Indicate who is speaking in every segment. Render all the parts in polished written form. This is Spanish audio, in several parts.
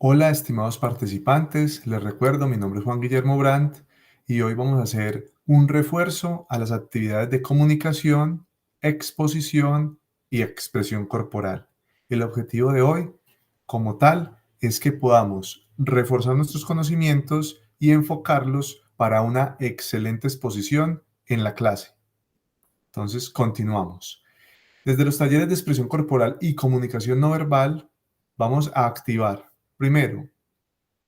Speaker 1: Hola, estimados participantes, les recuerdo, mi nombre es Juan Guillermo Brandt y hoy vamos a hacer un refuerzo a las actividades de comunicación, exposición y expresión corporal. El objetivo de hoy, como tal, es que podamos reforzar nuestros conocimientos y enfocarlos para una excelente exposición en la clase. Entonces, continuamos. Desde los talleres de expresión corporal y comunicación no verbal, vamos a activar, primero,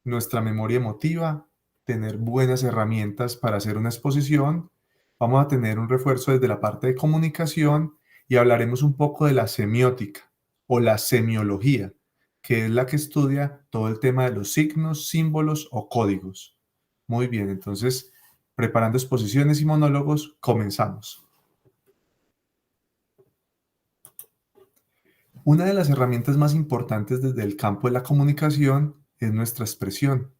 Speaker 1: nuestra memoria emotiva, tener buenas herramientas para hacer una exposición. Vamos a tener un refuerzo desde la parte de comunicación y hablaremos un poco de la semiótica o la semiología, que es la que estudia todo el tema de los signos, símbolos o códigos. Muy bien, entonces, preparando exposiciones y monólogos, comenzamos. Una de las herramientas más importantes desde el campo de la comunicación es nuestra expresión.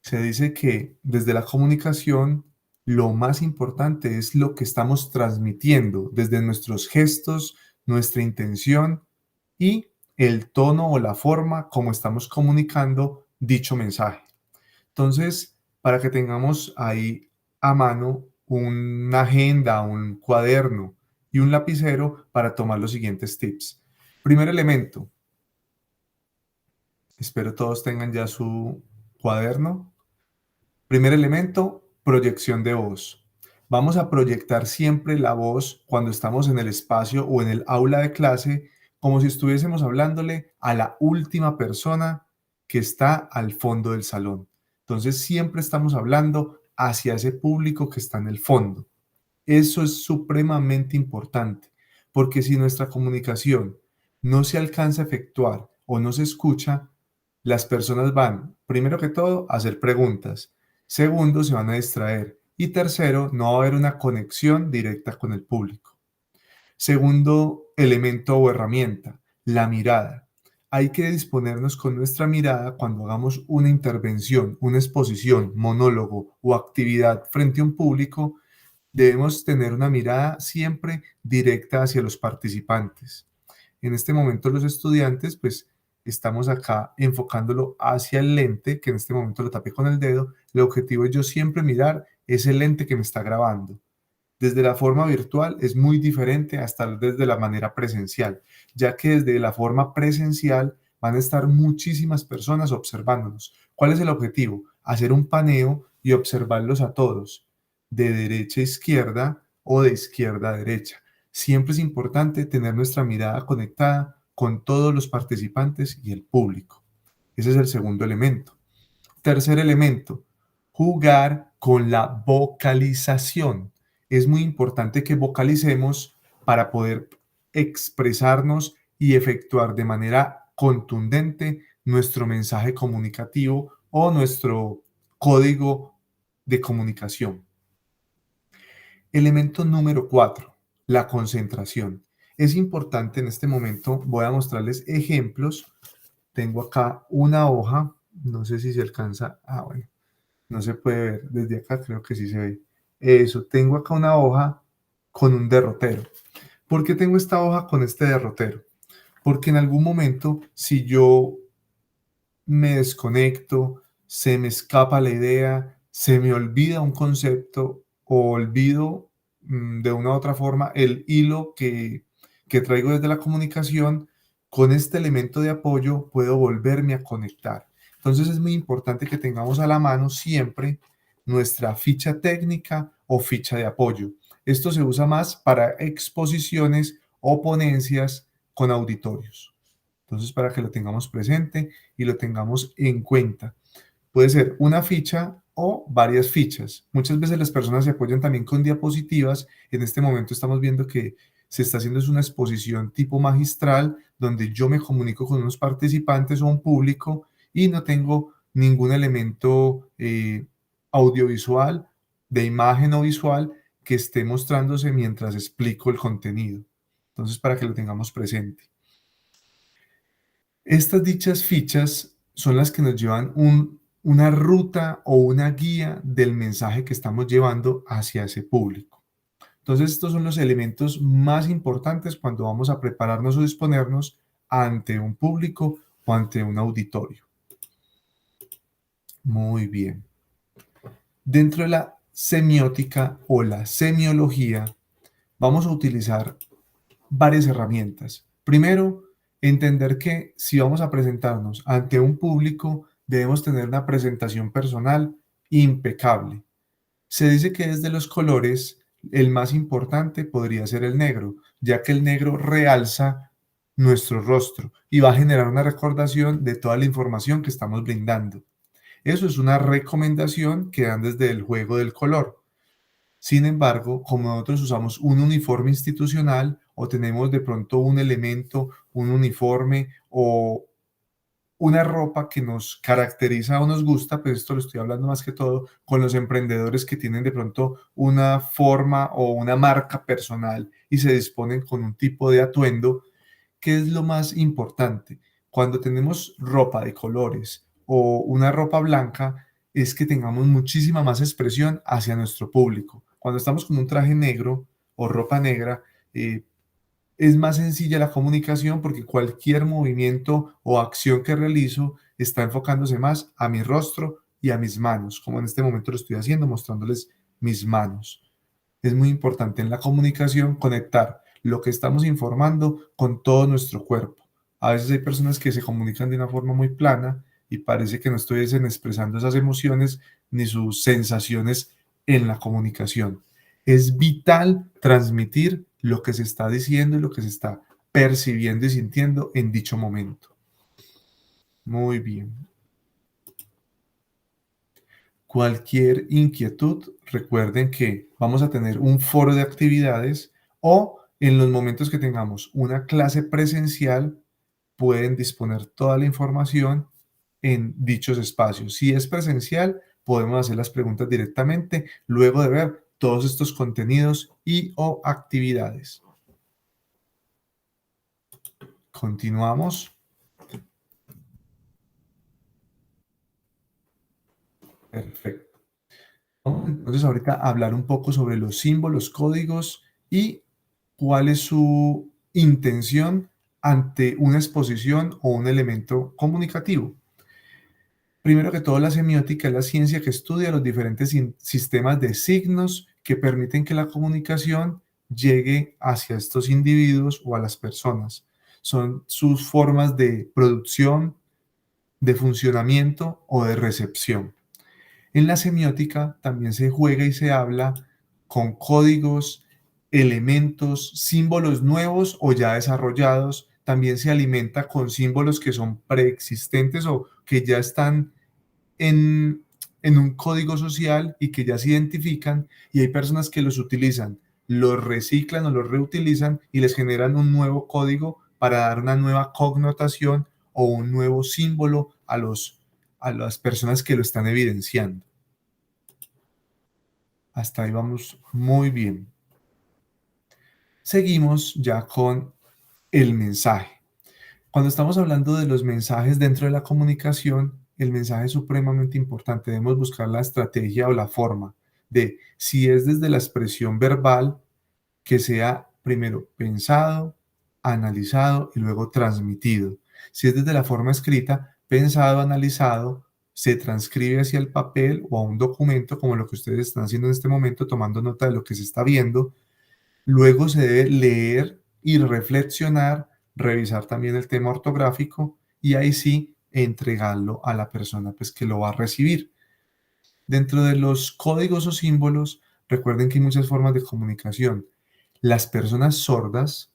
Speaker 1: Se dice que desde la comunicación lo más importante es lo que estamos transmitiendo desde nuestros gestos, nuestra intención y el tono o la forma como estamos comunicando dicho mensaje. Entonces, para que tengamos ahí a mano una agenda, un cuaderno y un lapicero para tomar los siguientes tips. Primer elemento, espero todos tengan ya su cuaderno. Primer elemento, proyección de voz. Vamos a proyectar siempre la voz cuando estamos en el espacio o en el aula de clase, como si estuviésemos hablándole a la última persona que está al fondo del salón. Entonces siempre estamos hablando hacia ese público que está en el fondo. Eso es supremamente importante, porque si nuestra comunicación no se alcanza a efectuar o no se escucha, las personas van, primero que todo, a hacer preguntas. Segundo, se van a distraer. Y tercero, no va a haber una conexión directa con el público. Segundo elemento o herramienta, la mirada. Hay que disponernos con nuestra mirada cuando hagamos una intervención, una exposición, monólogo o actividad frente a un público. Debemos tener una mirada siempre directa hacia los participantes. En este momento los estudiantes, pues estamos acá enfocándolo hacia el lente, que en este momento lo tapé con el dedo. El objetivo es yo siempre mirar ese lente que me está grabando. Desde la forma virtual es muy diferente a estar desde la manera presencial, ya que desde la forma presencial van a estar muchísimas personas observándonos. ¿Cuál es el objetivo? Hacer un paneo y observarlos a todos, de derecha a izquierda o de izquierda a derecha. Siempre es importante tener nuestra mirada conectada con todos los participantes y el público. Ese es el segundo elemento. Tercer elemento, jugar con la vocalización. Es muy importante que vocalicemos para poder expresarnos y efectuar de manera contundente nuestro mensaje comunicativo o nuestro código de comunicación. Elemento número 4, la concentración. Es importante en este momento, voy a mostrarles ejemplos. Tengo acá una hoja, no sé si se alcanza, bueno, no se puede ver desde acá, creo que sí se ve. Eso, tengo acá una hoja con un derrotero. ¿Por qué tengo esta hoja con este derrotero? Porque en algún momento, si yo me desconecto, se me escapa la idea, se me olvida un concepto o olvido de una u otra forma el hilo que traigo desde la comunicación, con este elemento de apoyo puedo volverme a conectar. Entonces es muy importante que tengamos a la mano siempre nuestra ficha técnica o ficha de apoyo. Esto se usa más para exposiciones o ponencias con auditorios. Entonces, para que lo tengamos presente y lo tengamos en cuenta. Puede ser una ficha o varias fichas. Muchas veces las personas se apoyan también con diapositivas. En este momento estamos viendo que se está haciendo es una exposición tipo magistral, donde yo me comunico con unos participantes o un público y no tengo ningún elemento audiovisual, de imagen o visual, que esté mostrándose mientras explico el contenido. Entonces, para que lo tengamos presente. Estas dichas fichas son las que nos llevan una ruta o una guía del mensaje que estamos llevando hacia ese público. Entonces, estos son los elementos más importantes cuando vamos a prepararnos o disponernos ante un público o ante un auditorio. Muy bien. Dentro de la semiótica o la semiología, vamos a utilizar varias herramientas. Primero, entender que si vamos a presentarnos ante un público, debemos tener una presentación personal impecable. Se dice que desde los colores, el más importante podría ser el negro, ya que el negro realza nuestro rostro y va a generar una recordación de toda la información que estamos brindando. Eso es una recomendación que dan desde el juego del color. Sin embargo, como nosotros usamos un uniforme institucional o tenemos de pronto un elemento, un uniforme o una ropa que nos caracteriza o nos gusta, pues esto lo estoy hablando más que todo con los emprendedores que tienen de pronto una forma o una marca personal y se disponen con un tipo de atuendo. ¿Qué es lo más importante? Cuando tenemos ropa de colores o una ropa blanca, es que tengamos muchísima más expresión hacia nuestro público. Cuando estamos con un traje negro o ropa negra, es más sencilla la comunicación porque cualquier movimiento o acción que realizo está enfocándose más a mi rostro y a mis manos, como en este momento lo estoy haciendo, mostrándoles mis manos. Es muy importante en la comunicación conectar lo que estamos informando con todo nuestro cuerpo. A veces hay personas que se comunican de una forma muy plana y parece que no estuviesen expresando esas emociones ni sus sensaciones en la comunicación. Es vital transmitir lo que se está diciendo y lo que se está percibiendo y sintiendo en dicho momento. Muy bien. Cualquier inquietud, recuerden que vamos a tener un foro de actividades o en los momentos que tengamos una clase presencial, pueden disponer toda la información en dichos espacios. Si es presencial, podemos hacer las preguntas directamente luego de ver todos estos contenidos y o actividades. Continuamos. Perfecto. Vamos entonces ahorita a hablar un poco sobre los símbolos, códigos y cuál es su intención ante una exposición o un elemento comunicativo. Primero que todo, la semiótica es la ciencia que estudia los diferentes sistemas de signos que permiten que la comunicación llegue hacia estos individuos o a las personas. Son sus formas de producción, de funcionamiento o de recepción. En la semiótica también se juega y se habla con códigos, elementos, símbolos nuevos o ya desarrollados. También se alimenta con símbolos que son preexistentes o que ya están en un código social y que ya se identifican, y hay personas que los utilizan, los reciclan o los reutilizan y les generan un nuevo código para dar una nueva connotación o un nuevo símbolo a las personas que lo están evidenciando. Hasta ahí vamos muy bien. Seguimos ya con el mensaje. Cuando estamos hablando de los mensajes dentro de la comunicación, el mensaje es supremamente importante. Debemos buscar la estrategia o la forma de si es desde la expresión verbal, que sea primero pensado, analizado y luego transmitido. Si es desde la forma escrita, pensado, analizado, se transcribe hacia el papel o a un documento como lo que ustedes están haciendo en este momento, tomando nota de lo que se está viendo. Luego se debe leer y reflexionar, revisar también el tema ortográfico y ahí sí entregarlo a la persona pues, que lo va a recibir. Dentro de los códigos o símbolos, recuerden que hay muchas formas de comunicación. Las personas sordas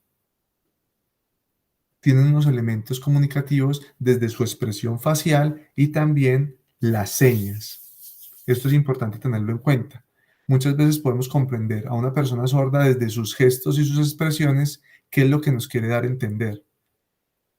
Speaker 1: tienen unos elementos comunicativos desde su expresión facial y también las señas. Esto es importante tenerlo en cuenta. Muchas veces podemos comprender a una persona sorda desde sus gestos y sus expresiones qué es lo que nos quiere dar a entender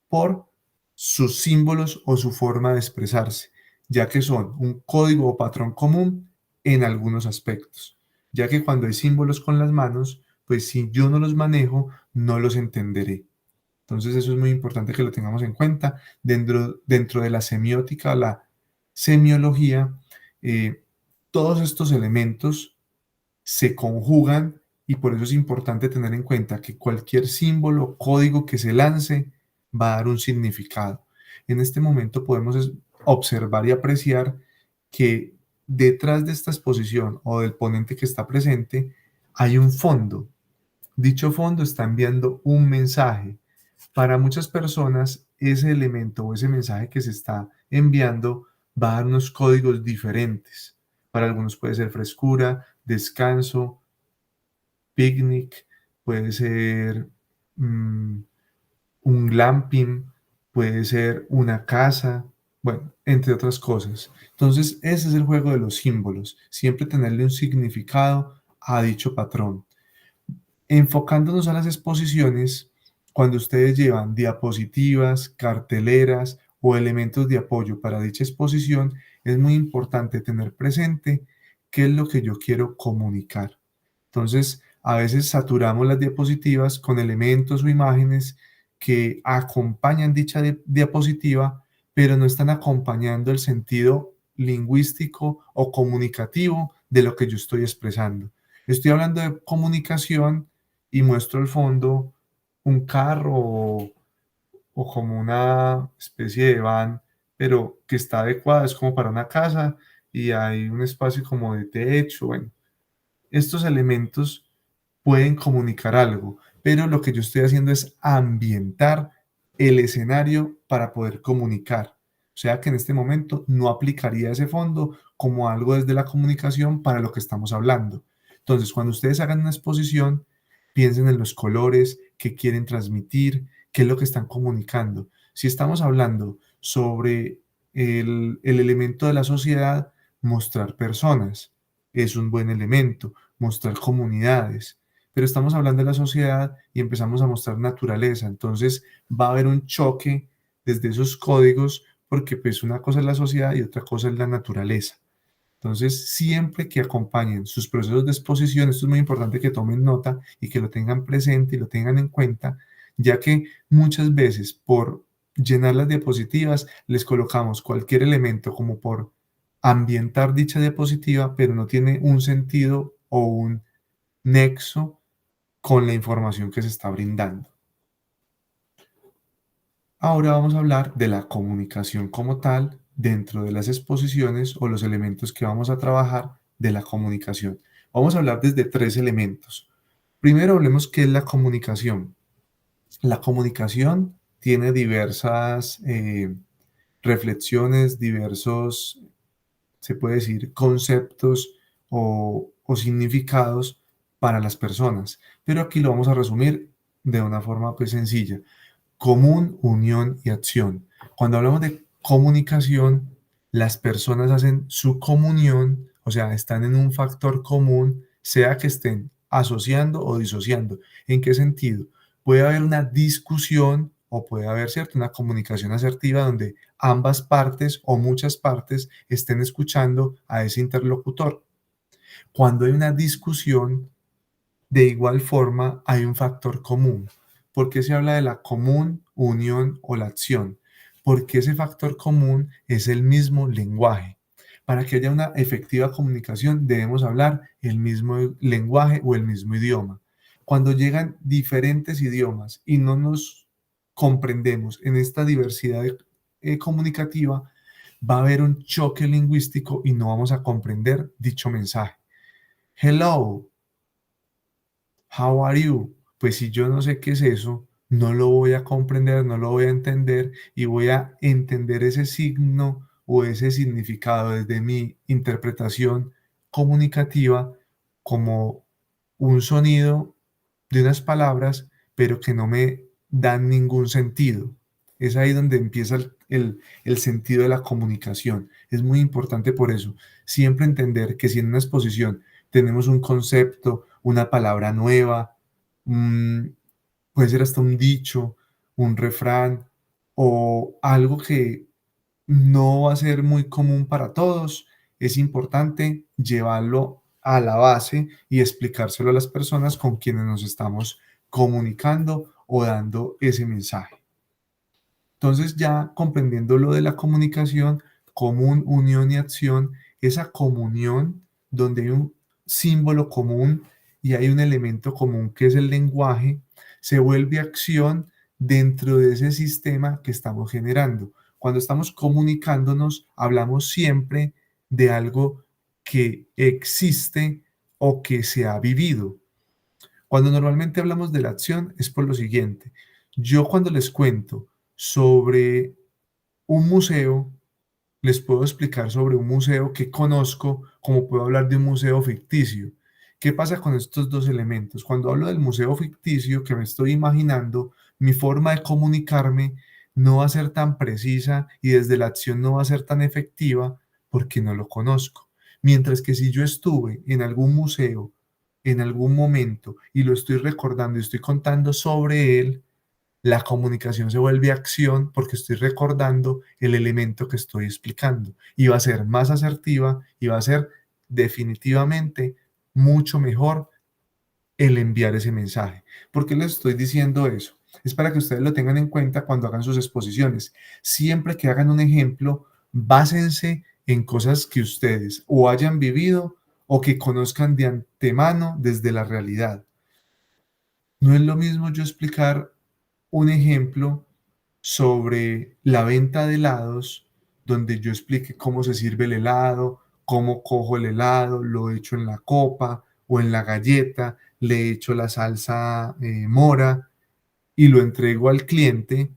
Speaker 1: por sus símbolos o su forma de expresarse, ya que son un código o patrón común en algunos aspectos, ya que cuando hay símbolos con las manos, pues si yo no los manejo, no los entenderé. Entonces eso es muy importante que lo tengamos en cuenta. Dentro de la semiótica, la semiología, todos estos elementos se conjugan y por eso es importante tener en cuenta que cualquier símbolo o código que se lance va a dar un significado. En este momento podemos observar y apreciar que detrás de esta exposición o del ponente que está presente hay un fondo. Dicho fondo está enviando un mensaje. Para muchas personas, ese elemento o ese mensaje que se está enviando va a dar unos códigos diferentes. Para algunos puede ser frescura, descanso, picnic, puede ser mm, un glamping, puede ser una casa, bueno, entre otras cosas. Entonces, ese es el juego de los símbolos, siempre tenerle un significado a dicho patrón. Enfocándonos a las exposiciones, cuando ustedes llevan diapositivas, carteleras o elementos de apoyo para dicha exposición, es muy importante tener presente qué es lo que yo quiero comunicar. Entonces, a veces saturamos las diapositivas con elementos o imágenes que acompañan dicha diapositiva, pero no están acompañando el sentido lingüístico o comunicativo de lo que yo estoy expresando. Estoy hablando de comunicación y muestro el fondo, un carro o como una especie de van, pero que está adecuada, es como para una casa y hay un espacio como de techo, bueno, estos elementos pueden comunicar algo, pero lo que yo estoy haciendo es ambientar el escenario para poder comunicar. O sea que en este momento no aplicaría ese fondo como algo desde la comunicación para lo que estamos hablando. Entonces, cuando ustedes hagan una exposición, piensen en los colores, qué quieren transmitir, qué es lo que están comunicando. Si estamos hablando sobre el elemento de la sociedad, mostrar personas es un buen elemento, mostrar comunidades, pero estamos hablando de la sociedad y empezamos a mostrar naturaleza, entonces va a haber un choque desde esos códigos porque pues una cosa es la sociedad y otra cosa es la naturaleza. Entonces, siempre que acompañen sus procesos de exposición, esto es muy importante que tomen nota y que lo tengan presente y lo tengan en cuenta, ya que muchas veces por llenar las diapositivas les colocamos cualquier elemento como por ambientar dicha diapositiva, pero no tiene un sentido o un nexo con la información que se está brindando. Ahora vamos a hablar de la comunicación como tal dentro de las exposiciones o los elementos que vamos a trabajar de la comunicación. Vamos a hablar desde tres elementos. Primero hablemos qué es la comunicación. La comunicación tiene diversas reflexiones, diversos, se puede decir, conceptos o significados para las personas, pero aquí lo vamos a resumir de una forma pues sencilla. Común, unión y acción. Cuando hablamos de comunicación, las personas hacen su comunión, o sea, están en un factor común, sea que estén asociando o disociando. ¿En qué sentido? Puede haber una discusión o puede haber, ¿cierto?, una comunicación asertiva donde ambas partes o muchas partes estén escuchando a ese interlocutor. Cuando hay una discusión, de igual forma, hay un factor común. ¿Por qué se habla de la común, unión o la acción? Porque ese factor común es el mismo lenguaje. Para que haya una efectiva comunicación debemos hablar el mismo lenguaje o el mismo idioma. Cuando llegan diferentes idiomas y no nos comprendemos en esta diversidad comunicativa, va a haber un choque lingüístico y no vamos a comprender dicho mensaje. Hello, how are you? Pues si yo no sé qué es eso, no lo voy a comprender, no lo voy a entender y voy a entender ese signo o ese significado desde mi interpretación comunicativa como un sonido de unas palabras, pero que no me dan ningún sentido. Es ahí donde empieza el sentido de la comunicación. Es muy importante por eso. Siempre entender que si en una exposición tenemos un concepto, una palabra nueva, puede ser hasta un dicho, un refrán o algo que no va a ser muy común para todos, es importante llevarlo a la base y explicárselo a las personas con quienes nos estamos comunicando o dando ese mensaje. Entonces, ya comprendiendo lo de la comunicación, común, unión y acción, esa comunión donde hay un símbolo común y hay un elemento común que es el lenguaje, se vuelve acción dentro de ese sistema que estamos generando. Cuando estamos comunicándonos, hablamos siempre de algo que existe o que se ha vivido. Cuando normalmente hablamos de la acción es por lo siguiente. Yo cuando les cuento sobre un museo, les puedo explicar sobre un museo que conozco, como puedo hablar de un museo ficticio. ¿Qué pasa con estos dos elementos? Cuando hablo del museo ficticio que me estoy imaginando, mi forma de comunicarme no va a ser tan precisa y desde la acción no va a ser tan efectiva porque no lo conozco. Mientras que si yo estuve en algún museo en algún momento y lo estoy recordando y estoy contando sobre él, la comunicación se vuelve acción porque estoy recordando el elemento que estoy explicando y va a ser más asertiva y va a ser definitivamente mucho mejor el enviar ese mensaje. ¿Por qué les estoy diciendo eso? Es para que ustedes lo tengan en cuenta cuando hagan sus exposiciones. Siempre que hagan un ejemplo, básense en cosas que ustedes o hayan vivido o que conozcan de antemano desde la realidad. No es lo mismo yo explicar un ejemplo sobre la venta de helados, donde yo explique cómo se sirve el helado, cómo cojo el helado, lo echo en la copa o en la galleta, le echo la salsa mora y lo entrego al cliente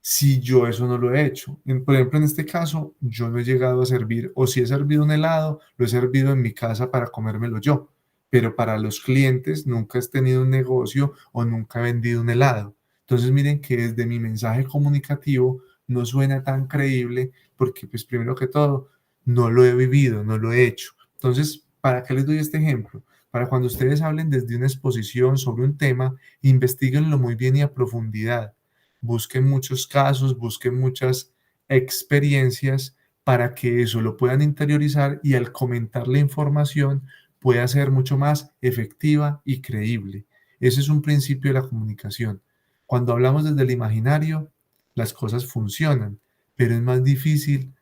Speaker 1: si yo eso no lo he hecho. Por ejemplo, en este caso, yo no he llegado a servir, o si he servido un helado, lo he servido en mi casa para comérmelo yo, pero para los clientes nunca he tenido un negocio o nunca he vendido un helado. Entonces, miren que desde mi mensaje comunicativo no suena tan creíble porque, pues, primero que todo, no lo he vivido, no lo he hecho. Entonces, ¿para qué les doy este ejemplo? Para cuando ustedes hablen desde una exposición sobre un tema, investiguenlo muy bien y a profundidad, busquen muchos casos, busquen muchas experiencias para que eso lo puedan interiorizar y al comentar la información pueda ser mucho más efectiva y creíble. Ese es un principio de la comunicación. Cuando hablamos desde el imaginario, las cosas funcionan, pero es más difícil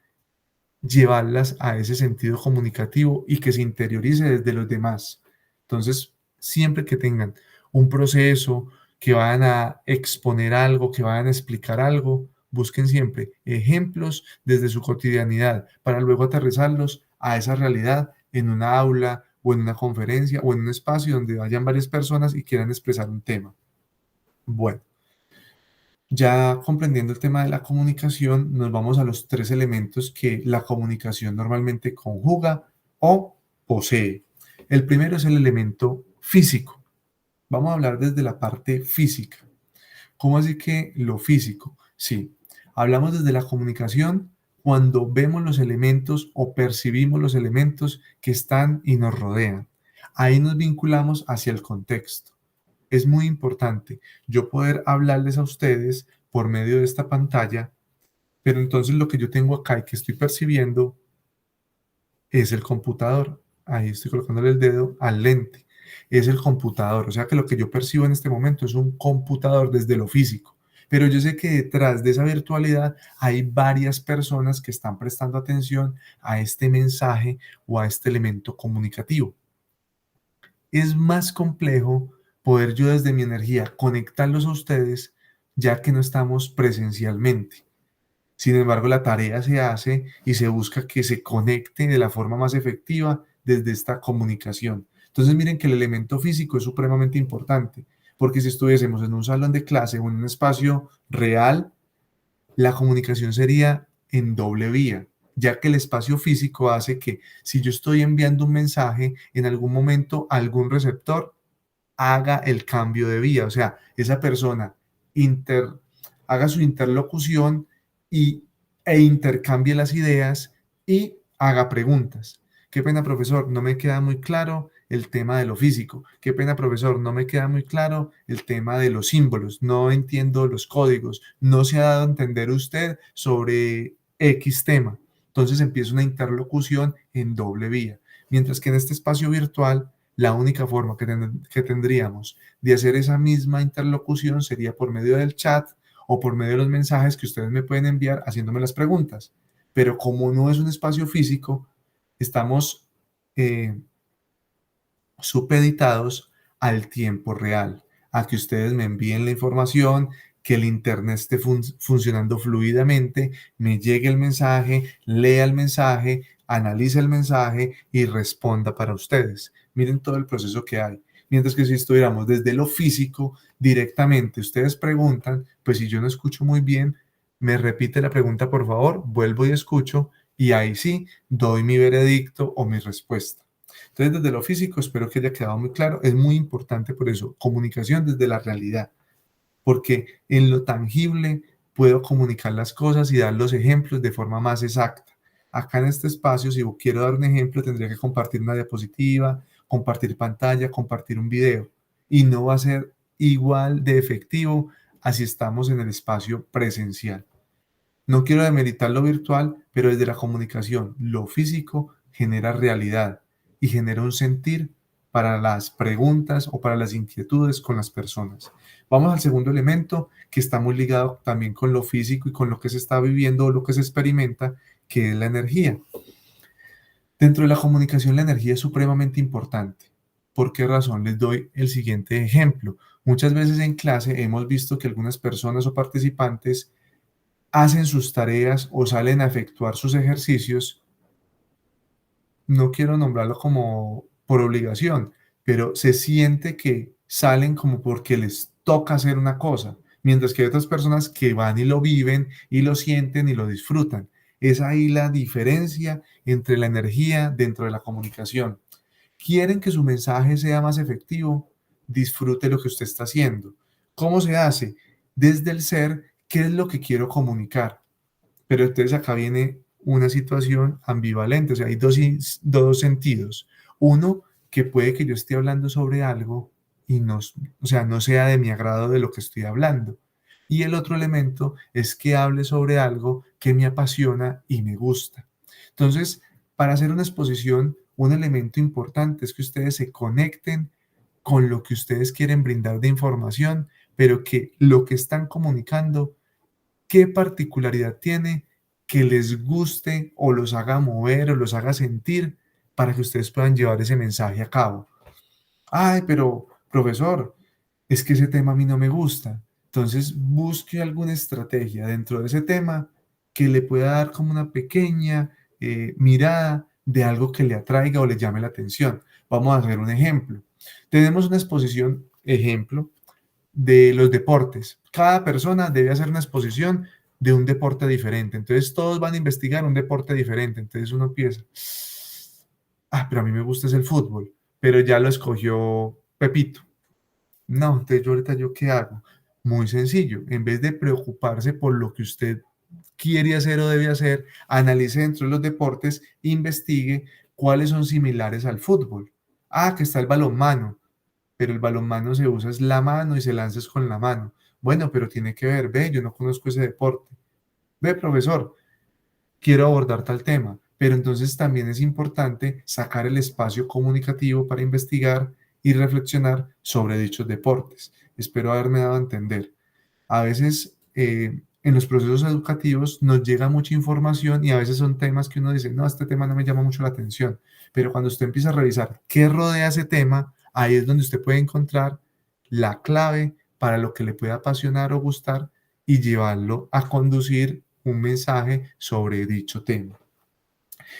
Speaker 1: llevarlas a ese sentido comunicativo y que se interiorice desde los demás. Entonces, siempre que tengan un proceso, que vayan a exponer algo, que vayan a explicar algo, busquen siempre ejemplos desde su cotidianidad para luego aterrizarlos a esa realidad en una aula o en una conferencia o en un espacio donde vayan varias personas y quieran expresar un tema. Bueno, ya comprendiendo el tema de la comunicación, nos vamos a los tres elementos que la comunicación normalmente conjuga o posee. El primero es el elemento físico. Vamos a hablar desde la parte física. ¿Cómo así que lo físico? Sí, hablamos desde la comunicación cuando vemos los elementos o percibimos los elementos que están y nos rodean. Ahí nos vinculamos hacia el contexto. Es muy importante yo poder hablarles a ustedes por medio de esta pantalla, pero entonces lo que yo tengo acá y que estoy percibiendo es el computador. Ahí estoy colocándole el dedo al lente. Es el computador. O sea que lo que yo percibo en este momento es un computador desde lo físico. Pero yo sé que detrás de esa virtualidad hay varias personas que están prestando atención a este mensaje o a este elemento comunicativo. Es más complejo poder yo desde mi energía conectarlos a ustedes ya que no estamos presencialmente. Sin embargo, la tarea se hace y se busca que se conecte de la forma más efectiva desde esta comunicación. Entonces, miren que el elemento físico es supremamente importante, porque si estuviésemos en un salón de clase o en un espacio real, la comunicación sería en doble vía, ya que el espacio físico hace que si yo estoy enviando un mensaje, en algún momento algún receptor haga el cambio de vía, o sea, esa persona inter, haga su interlocución y, intercambie las ideas y haga preguntas. Qué pena, profesor, no me queda muy claro el tema de lo físico. Qué pena, profesor, no me queda muy claro el tema de los símbolos. No entiendo los códigos. No se ha dado a entender usted sobre X tema. Entonces empieza una interlocución en doble vía. Mientras que en este espacio virtual la única forma que tendríamos de hacer esa misma interlocución sería por medio del chat o por medio de los mensajes que ustedes me pueden enviar haciéndome las preguntas. Pero como no es un espacio físico, estamos eh, supeditados al tiempo real, a que ustedes me envíen la información, que el internet esté funcionando fluidamente, me llegue el mensaje, lea el mensaje, analice el mensaje y responda para ustedes. Miren todo el proceso que hay. Mientras que si estuviéramos desde lo físico, directamente ustedes preguntan, pues si yo no escucho muy bien, me repite la pregunta por favor, vuelvo y escucho y ahí sí doy mi veredicto o mi respuesta. Entonces, desde lo físico, espero que haya quedado muy claro. Es muy importante por eso, comunicación desde la realidad, porque en lo tangible puedo comunicar las cosas y dar los ejemplos de forma más exacta. Acá en este espacio, si quiero dar un ejemplo, tendría que compartir una diapositiva, compartir pantalla, compartir un video, y no va a ser igual de efectivo así estamos en el espacio presencial. No quiero demeritar lo virtual, pero desde la comunicación, lo físico genera realidad y genera un sentir para las preguntas o para las inquietudes con las personas. Vamos al segundo elemento que está muy ligado también con lo físico y con lo que se está viviendo o lo que se experimenta, que es la energía. Dentro de la comunicación, la energía es supremamente importante. ¿Por qué razón? Les doy el siguiente ejemplo. Muchas veces en clase hemos visto que algunas personas o participantes hacen sus tareas o salen a efectuar sus ejercicios, no quiero nombrarlo como por obligación, pero se siente que salen como porque les toca hacer una cosa, mientras que hay otras personas que van y lo viven y lo sienten y lo disfrutan. Es ahí la diferencia entre la energía dentro de la comunicación. ¿Quieren que su mensaje sea más efectivo? Disfrute lo que usted está haciendo. ¿Cómo se hace? Desde el ser, ¿qué es lo que quiero comunicar? Pero entonces acá viene una situación ambivalente, o sea, hay dos sentidos. Uno, que puede que yo esté hablando sobre algo y no, o sea, no sea de mi agrado de lo que estoy hablando. Y el otro elemento es que hable sobre algo que me apasiona y me gusta. Entonces, para hacer una exposición, un elemento importante es que ustedes se conecten con lo que ustedes quieren brindar de información, pero que lo que están comunicando, ¿qué particularidad tiene que les guste o los haga mover o los haga sentir para que ustedes puedan llevar ese mensaje a cabo? Ay, pero profesor, es que ese tema a mí no me gusta. Entonces busque alguna estrategia dentro de ese tema que le pueda dar como una pequeña mirada de algo que le atraiga o le llame la atención. Vamos a hacer un ejemplo. Tenemos una exposición, ejemplo, de los deportes. Cada persona debe hacer una exposición de un deporte diferente. Entonces todos van a investigar un deporte diferente. Entonces uno empieza, pero a mí me gusta es el fútbol, pero ya lo escogió Pepito. No, entonces yo qué hago. Muy sencillo, en vez de preocuparse por lo que usted quiere hacer o debe hacer, analice dentro de los deportes, investigue cuáles son similares al fútbol. Que está el balonmano, pero el balonmano se usa es la mano y se lanza es con la mano. Bueno, pero tiene que ver, ve, yo no conozco ese deporte. Ve, profesor, quiero abordar tal tema, pero entonces también es importante sacar el espacio comunicativo para investigar y reflexionar sobre dichos deportes. Espero haberme dado a entender. A veces en los procesos educativos nos llega mucha información y a veces son temas que uno dice, no, este tema no me llama mucho la atención, pero cuando usted empieza a revisar qué rodea ese tema, ahí es donde usted puede encontrar la clave para lo que le pueda apasionar o gustar y llevarlo a conducir un mensaje sobre dicho tema.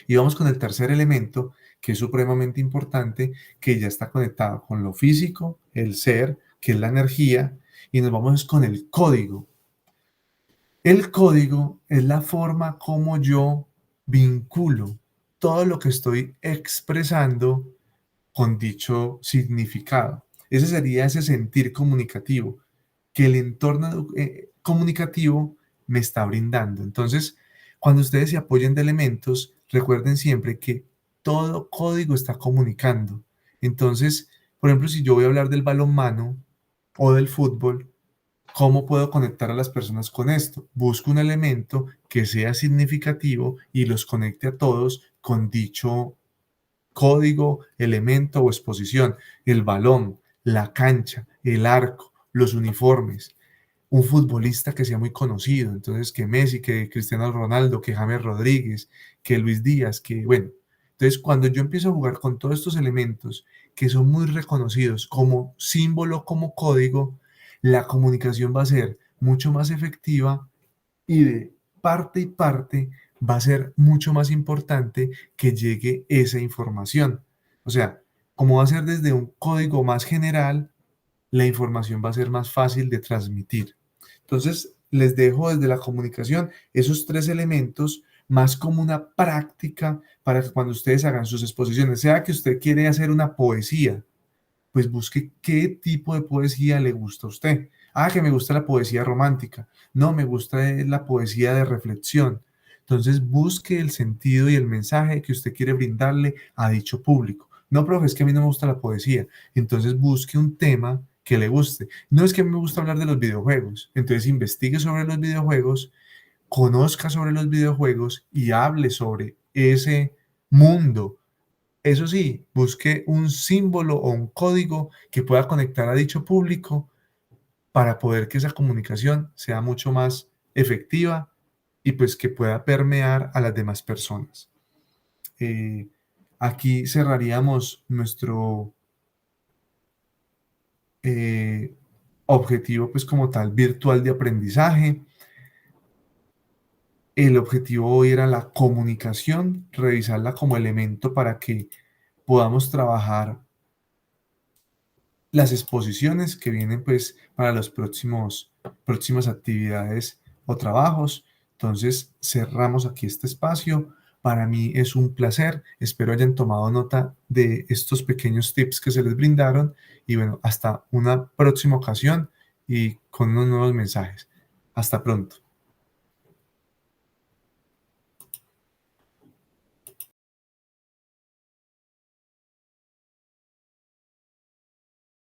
Speaker 1: Y vamos con el tercer elemento, que es supremamente importante, que ya está conectado con lo físico, el ser, que es la energía, y nos vamos con el código. El código es la forma como yo vinculo todo lo que estoy expresando con dicho significado. Ese sería ese sentir comunicativo que el entorno comunicativo me está brindando. Entonces, cuando ustedes se apoyen de elementos, recuerden siempre que todo código está comunicando. Entonces, por ejemplo, si yo voy a hablar del balonmano o del fútbol, ¿cómo puedo conectar a las personas con esto? Busco un elemento que sea significativo y los conecte a todos con dicho código, elemento o exposición. El balón, la cancha, el arco, los uniformes. Un futbolista que sea muy conocido, entonces que Messi, que Cristiano Ronaldo, que James Rodríguez, que Luis Díaz, que bueno. Entonces cuando yo empiezo a jugar con todos estos elementos que son muy reconocidos como símbolo, como código, la comunicación va a ser mucho más efectiva y de parte y parte va a ser mucho más importante que llegue esa información. O sea, como va a ser desde un código más general, la información va a ser más fácil de transmitir. Entonces, les dejo desde la comunicación esos tres elementos más como una práctica para que cuando ustedes hagan sus exposiciones, sea que usted quiere hacer una poesía, pues busque qué tipo de poesía le gusta a usted. Ah, que me gusta la poesía romántica. No, me gusta la poesía de reflexión. Entonces busque el sentido y el mensaje que usted quiere brindarle a dicho público. No, profe, es que a mí no me gusta la poesía. Entonces busque un tema que le guste. No es que a mí me gusta hablar de los videojuegos. Entonces investigue sobre los videojuegos, conozca sobre los videojuegos y hable sobre ese mundo. Eso sí, busque un símbolo o un código que pueda conectar a dicho público para poder que esa comunicación sea mucho más efectiva y pues que pueda permear a las demás personas. Eh, Aquí cerraríamos nuestro eh, objetivo pues como tal virtual de aprendizaje. El objetivo hoy era la comunicación, revisarla como elemento para que podamos trabajar las exposiciones que vienen pues para los próximas actividades o trabajos. Entonces cerramos aquí este espacio. Para mí es un placer. Espero hayan tomado nota de estos pequeños tips que se les brindaron y bueno, hasta una próxima ocasión y con unos nuevos mensajes. Hasta pronto.